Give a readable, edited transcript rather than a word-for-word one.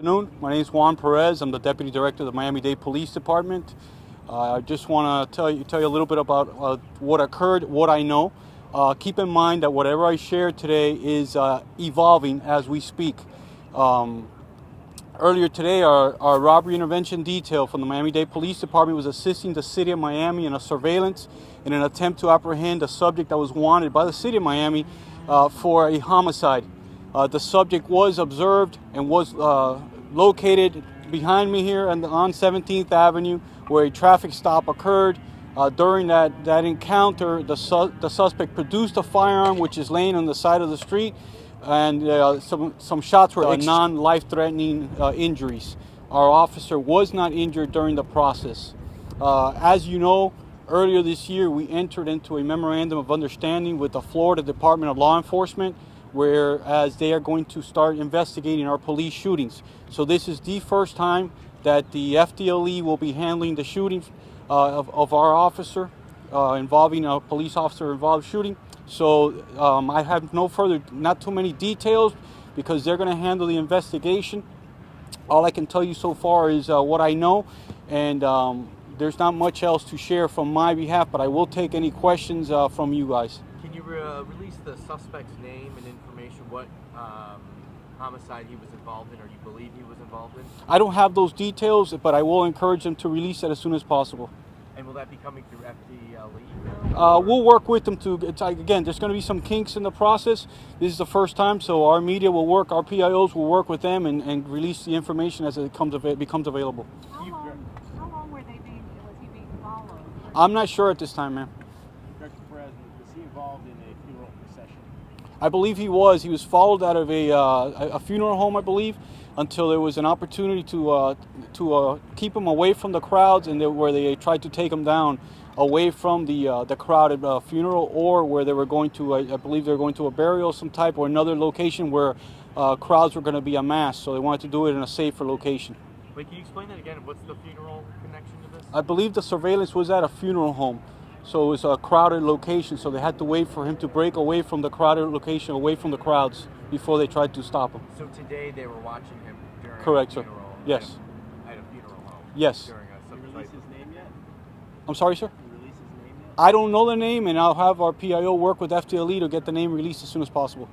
afternoon. My name is Juan Perez. I'm the Deputy Director of the Miami-Dade Police Department. I just want to tell you a little bit about what occurred, what I know. Keep in mind that whatever I share today is evolving as we speak. Earlier today, our robbery intervention detail from the Miami-Dade Police Department was assisting the City of Miami in a surveillance in an attempt to apprehend a subject that was wanted by the City of Miami for a homicide. The subject was observed and was located behind me here on 17th Avenue, where a traffic stop occurred. During that encounter, the suspect produced a firearm which is laying on the side of the street, and some shots were non-life-threatening injuries. Our officer was not injured during the process. As you know, earlier this year we entered into a memorandum of understanding with the Florida Department of Law Enforcement, whereas they are going to start investigating our police shootings. So this is the first time that the FDLE will be handling the shooting of our officer involving a police officer involved shooting. So I have not too many details because they're going to handle the investigation. All I can tell you so far is what I know, and there's not much else to share from my behalf, but I will take any questions from you guys. Can you release the suspect's name and information, what homicide he was involved in, or you believe he was involved in? I don't have those details, but I will encourage them to release it as soon as possible. And will that be coming through FDLE? We'll work with them to, again, there's going to be some kinks in the process. This is the first time, so our media will work, our PIOs will work with them and release the information as it becomes available. How long was he being followed? I'm not sure at this time, ma'am. Dr. Perez, was he involved in a funeral procession? I believe he was. He was followed out of a funeral home, I believe, until there was an opportunity to keep him away from the crowds, and where they tried to take him down away from the crowded funeral, or where they were going to, I believe they were going to a burial of some type, or another location where crowds were going to be amassed. So they wanted to do it in a safer location. Wait, can you explain that again? What's the funeral connection to this? I believe the surveillance was at a funeral home. So it was a crowded location, so they had to wait for him to break away from the crowded location, away from the crowds, before they tried to stop him. So today they were watching him during Correct, a funeral? sir. Yes. At a funeral home? Yes. During a Did you release his name yet? I'm sorry, sir? Did you release his name yet? I don't know the name, and I'll have our PIO work with FDLE to get the name released as soon as possible.